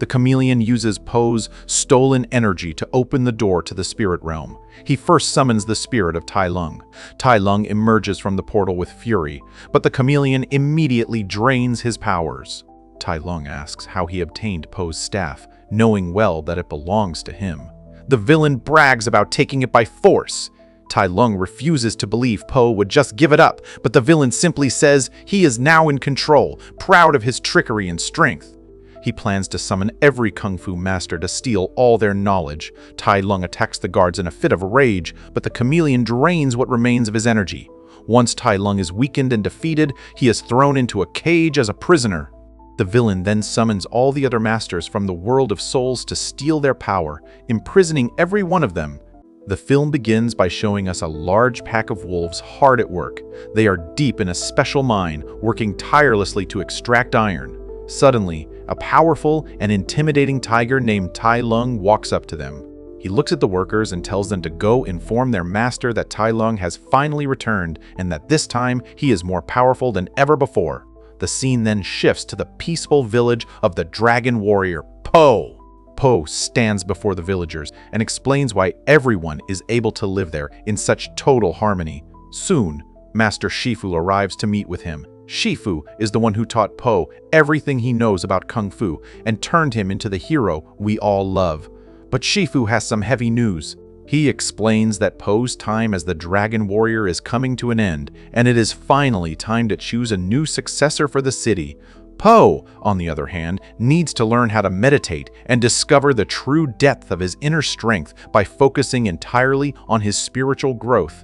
The chameleon uses Po's stolen energy to open the door to the spirit realm. He first summons the spirit of Tai Lung. Tai Lung emerges from the portal with fury, but the chameleon immediately drains his powers. Tai Lung asks how he obtained Po's staff, knowing well that it belongs to him. The villain brags about taking it by force. Tai Lung refuses to believe Po would just give it up, but the villain simply says he is now in control, proud of his trickery and strength. He plans to summon every kung fu master to steal all their knowledge. Tai Lung attacks the guards in a fit of rage, but the chameleon drains what remains of his energy. Once Tai Lung is weakened and defeated, he is thrown into a cage as a prisoner. The villain then summons all the other masters from the world of souls to steal their power, imprisoning every one of them. The film begins by showing us a large pack of wolves hard at work. They are deep in a special mine, working tirelessly to extract iron. Suddenly, a powerful and intimidating tiger named Tai Lung walks up to them. He looks at the workers and tells them to go inform their master that Tai Lung has finally returned and that this time he is more powerful than ever before. The scene then shifts to the peaceful village of the dragon warrior, Po. Po stands before the villagers and explains why everyone is able to live there in such total harmony. Soon, Master Shifu arrives to meet with him. Shifu is the one who taught Po everything he knows about Kung Fu and turned him into the hero we all love. But Shifu has some heavy news. He explains that Po's time as the Dragon Warrior is coming to an end, and it is finally time to choose a new successor for the city. Po, on the other hand, needs to learn how to meditate and discover the true depth of his inner strength by focusing entirely on his spiritual growth.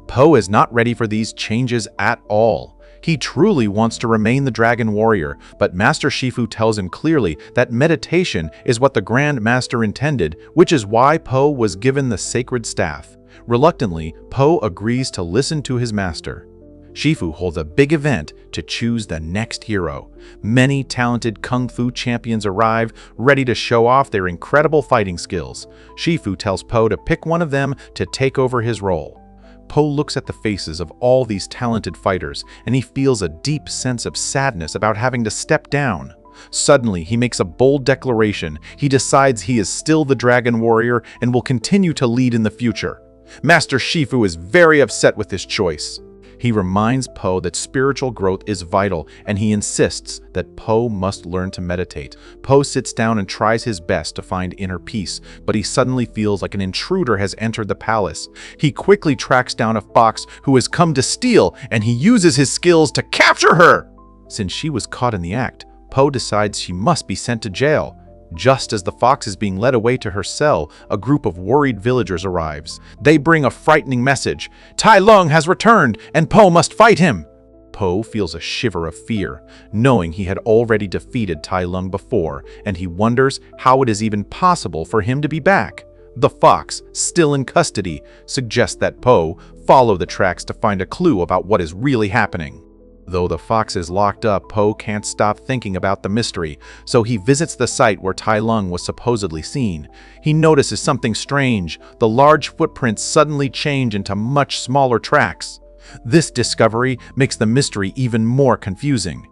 Po is not ready for these changes at all. He truly wants to remain the Dragon Warrior, but Master Shifu tells him clearly that meditation is what the Grand Master intended, which is why Po was given the sacred staff. Reluctantly, Po agrees to listen to his master. Shifu holds a big event to choose the next hero. Many talented Kung Fu champions arrive, ready to show off their incredible fighting skills. Shifu tells Po to pick one of them to take over his role. Po looks at the faces of all these talented fighters, and he feels a deep sense of sadness about having to step down. Suddenly, he makes a bold declaration. He decides he is still the Dragon Warrior and will continue to lead in the future. Master Shifu is very upset with this choice. He reminds Po that spiritual growth is vital, and he insists that Po must learn to meditate. Po sits down and tries his best to find inner peace, but he suddenly feels like an intruder has entered the palace. He quickly tracks down a fox who has come to steal, and he uses his skills to capture her. Since she was caught in the act, Po decides she must be sent to jail. Just as the fox is being led away to her cell, a group of worried villagers arrives. They bring a frightening message. Tai Lung has returned, and Po must fight him. Po feels a shiver of fear, knowing he had already defeated Tai Lung before, and he wonders how it is even possible for him to be back. The fox, still in custody, suggests that Po follow the tracks to find a clue about what is really happening. Though the fox is locked up, Po can't stop thinking about the mystery, so he visits the site where Tai Lung was supposedly seen. He notices something strange. The large footprints suddenly change into much smaller tracks. This discovery makes the mystery even more confusing.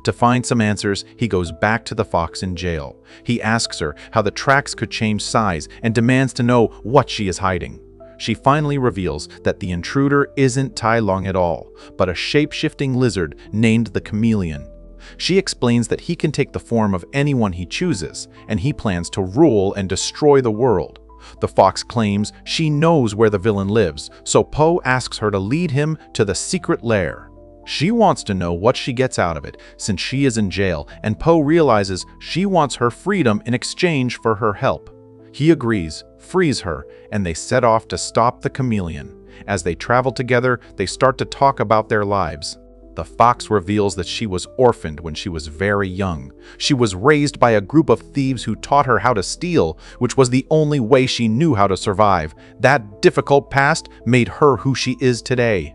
To find some answers, he goes back to the fox in jail. He asks her how the tracks could change size and demands to know what she is hiding. She finally reveals that the intruder isn't Tai Lung at all, but a shape-shifting lizard named the Chameleon. She explains that he can take the form of anyone he chooses, and he plans to rule and destroy the world. The fox claims she knows where the villain lives, so Po asks her to lead him to the secret lair. She wants to know what she gets out of it, since she is in jail, and Po realizes she wants her freedom in exchange for her help. He agrees, frees her, and they set off to stop the chameleon. As they travel together, they start to talk about their lives. The fox reveals that she was orphaned when she was very young. She was raised by a group of thieves who taught her how to steal, which was the only way she knew how to survive. That difficult past made her who she is today.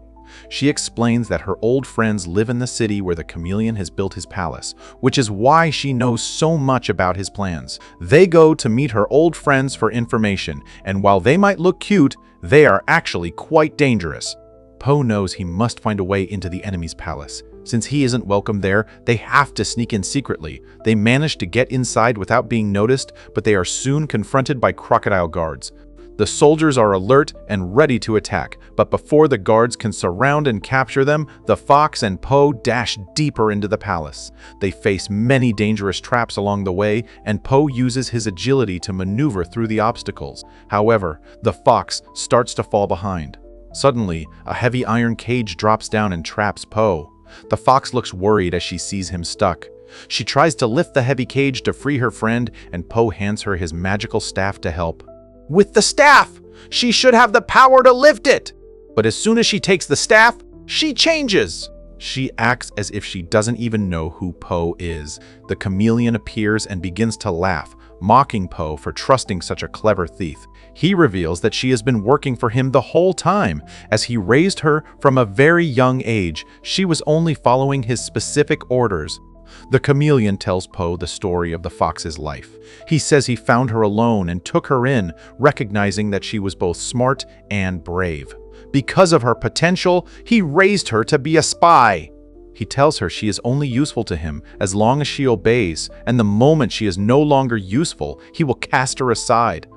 She explains that her old friends live in the city where the chameleon has built his palace, which is why she knows so much about his plans. They go to meet her old friends for information, and while they might look cute, they are actually quite dangerous. Po knows he must find a way into the enemy's palace. Since he isn't welcome there, they have to sneak in secretly. They manage to get inside without being noticed, but they are soon confronted by crocodile guards. The soldiers are alert and ready to attack, but before the guards can surround and capture them, the fox and Po dash deeper into the palace. They face many dangerous traps along the way, and Po uses his agility to maneuver through the obstacles. However, the fox starts to fall behind. Suddenly, a heavy iron cage drops down and traps Po. The fox looks worried as she sees him stuck. She tries to lift the heavy cage to free her friend, and Po hands her his magical staff to help. With the staff! She should have the power to lift it! But as soon as she takes the staff, she changes! She acts as if she doesn't even know who Po is. The chameleon appears and begins to laugh, mocking Po for trusting such a clever thief. He reveals that she has been working for him the whole time. As he raised her from a very young age, she was only following his specific orders. The chameleon tells Po the story of the fox's life. He says he found her alone and took her in, recognizing that she was both smart and brave. Because of her potential, he raised her to be a spy. He tells her she is only useful to him as long as she obeys, and the moment she is no longer useful, he will cast her aside.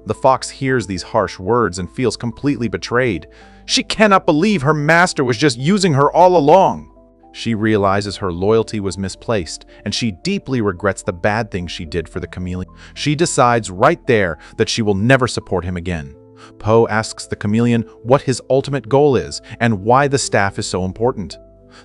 The fox hears these harsh words and feels completely betrayed. She cannot believe her master was just using her all along. She realizes her loyalty was misplaced, and she deeply regrets the bad things she did for the chameleon. She decides right there that she will never support him again. Po asks the chameleon what his ultimate goal is and why the staff is so important.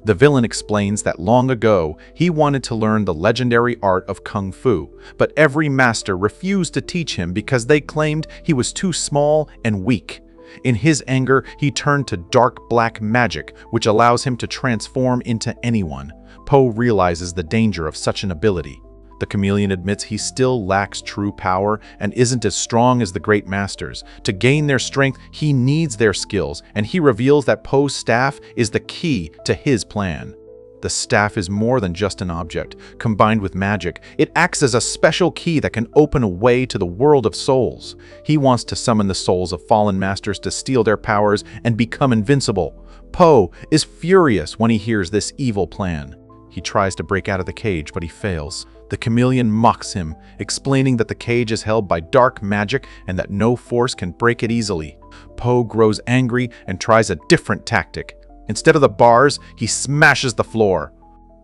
The villain explains that long ago, he wanted to learn the legendary art of Kung Fu, but every master refused to teach him because they claimed he was too small and weak. In his anger, he turned to dark black magic, which allows him to transform into anyone. Po realizes the danger of such an ability. The chameleon admits he still lacks true power and isn't as strong as the great masters. To gain their strength, he needs their skills, and he reveals that Po's staff is the key to his plan. The staff is more than just an object. Combined with magic, it acts as a special key that can open a way to the world of souls. He wants to summon the souls of fallen masters to steal their powers and become invincible. Po is furious when he hears this evil plan. He tries to break out of the cage, but he fails. The chameleon mocks him, explaining that the cage is held by dark magic and that no force can break it easily. Po grows angry and tries a different tactic. Instead of the bars, he smashes the floor.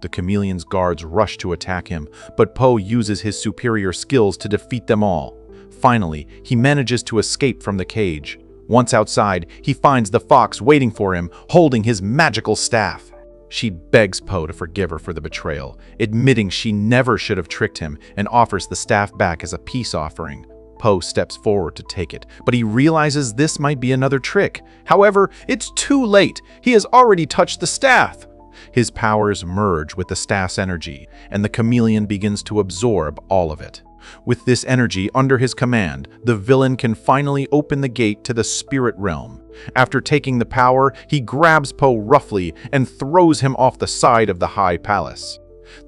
The chameleon's guards rush to attack him, but Po uses his superior skills to defeat them all. Finally, he manages to escape from the cage. Once outside, he finds the fox waiting for him, holding his magical staff. She begs Po to forgive her for the betrayal, admitting she never should have tricked him, and offers the staff back as a peace offering. Po steps forward to take it, but he realizes this might be another trick. However, it's too late. He has already touched the staff. His powers merge with the staff's energy, and the chameleon begins to absorb all of it. With this energy under his command, the villain can finally open the gate to the spirit realm. After taking the power, he grabs Po roughly and throws him off the side of the high palace.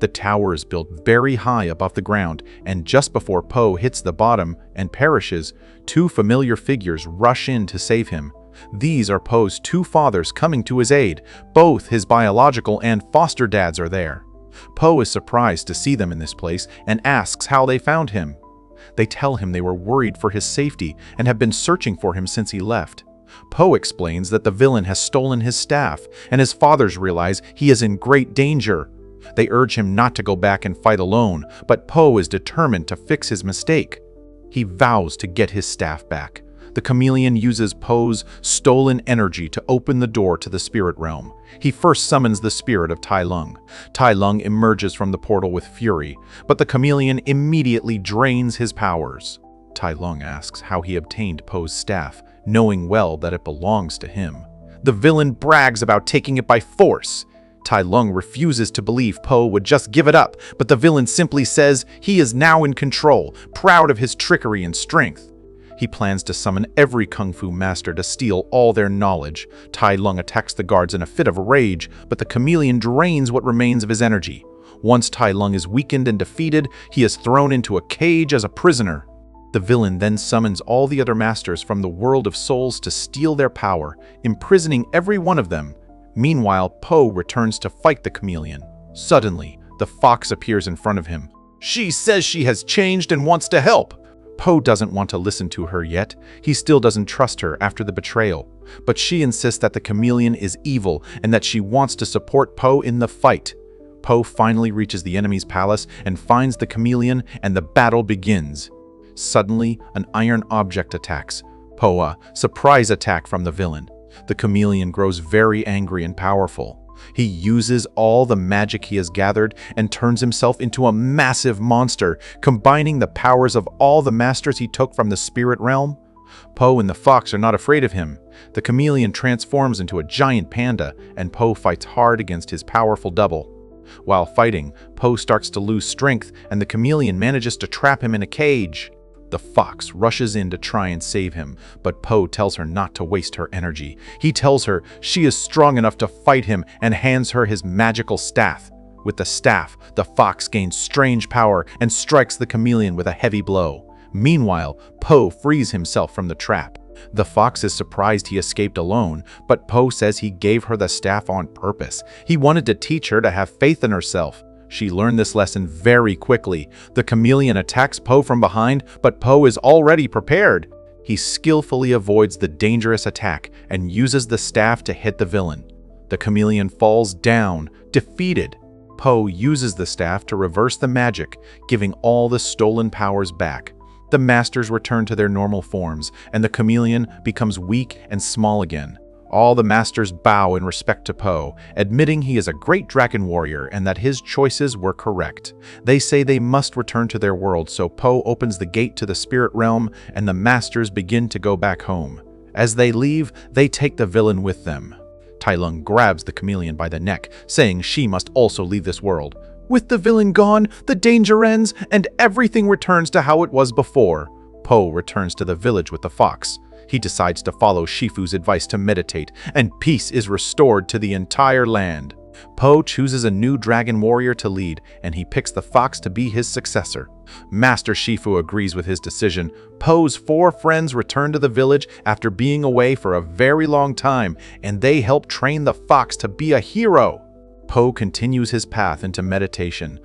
The tower is built very high above the ground, and just before Po hits the bottom and perishes, two familiar figures rush in to save him. These are Po's two fathers coming to his aid. Both his biological and foster dads are there. Po is surprised to see them in this place and asks how they found him. They tell him they were worried for his safety and have been searching for him since he left. Po explains that the villain has stolen his staff, and his fathers realize he is in great danger. They urge him not to go back and fight alone, but Po is determined to fix his mistake. He vows to get his staff back. The chameleon uses Po's stolen energy to open the door to the spirit realm. He first summons the spirit of Tai Lung. Tai Lung emerges from the portal with fury, but the chameleon immediately drains his powers. Tai Lung asks how he obtained Po's staff, knowing well that it belongs to him. The villain brags about taking it by force. Tai Lung refuses to believe Po would just give it up, but the villain simply says he is now in control, proud of his trickery and strength. He plans to summon every Kung Fu master to steal all their knowledge. Tai Lung attacks the guards in a fit of rage, but the chameleon drains what remains of his energy. Once Tai Lung is weakened and defeated, he is thrown into a cage as a prisoner. The villain then summons all the other masters from the world of souls to steal their power, imprisoning every one of them. Meanwhile, Po returns to fight the chameleon. Suddenly, the fox appears in front of him. She says she has changed and wants to help. Po doesn't want to listen to her yet. He still doesn't trust her after the betrayal. But she insists that the chameleon is evil and that she wants to support Po in the fight. Po finally reaches the enemy's palace and finds the chameleon, and the battle begins. Suddenly, an iron object attacks. Po, a surprise attack from the villain. The chameleon grows very angry and powerful. He uses all the magic he has gathered and turns himself into a massive monster, combining the powers of all the masters he took from the spirit realm. Po and the fox are not afraid of him. The chameleon transforms into a giant panda, and Po fights hard against his powerful double. While fighting, Po starts to lose strength, and the chameleon manages to trap him in a cage. The fox rushes in to try and save him, but Po tells her not to waste her energy. He tells her she is strong enough to fight him and hands her his magical staff. With the staff, the fox gains strange power and strikes the chameleon with a heavy blow. Meanwhile, Po frees himself from the trap. The fox is surprised he escaped alone, but Po says he gave her the staff on purpose. He wanted to teach her to have faith in herself. She learned this lesson very quickly. The chameleon attacks Po from behind, but Po is already prepared. He skillfully avoids the dangerous attack and uses the staff to hit the villain. The chameleon falls down, defeated. Po uses the staff to reverse the magic, giving all the stolen powers back. The masters return to their normal forms, and the chameleon becomes weak and small again. All the masters bow in respect to Po, admitting he is a great dragon warrior and that his choices were correct. They say they must return to their world, so Po opens the gate to the spirit realm, and the masters begin to go back home. As they leave, they take the villain with them. Tai Lung grabs the chameleon by the neck, saying she must also leave this world. With the villain gone, the danger ends, and everything returns to how it was before. Po returns to the village with the fox. He decides to follow Shifu's advice to meditate, and peace is restored to the entire land. Po chooses a new dragon warrior to lead, and he picks the fox to be his successor. Master Shifu agrees with his decision. Po's 4 friends return to the village after being away for a very long time, and they help train the fox to be a hero. Po continues his path into meditation.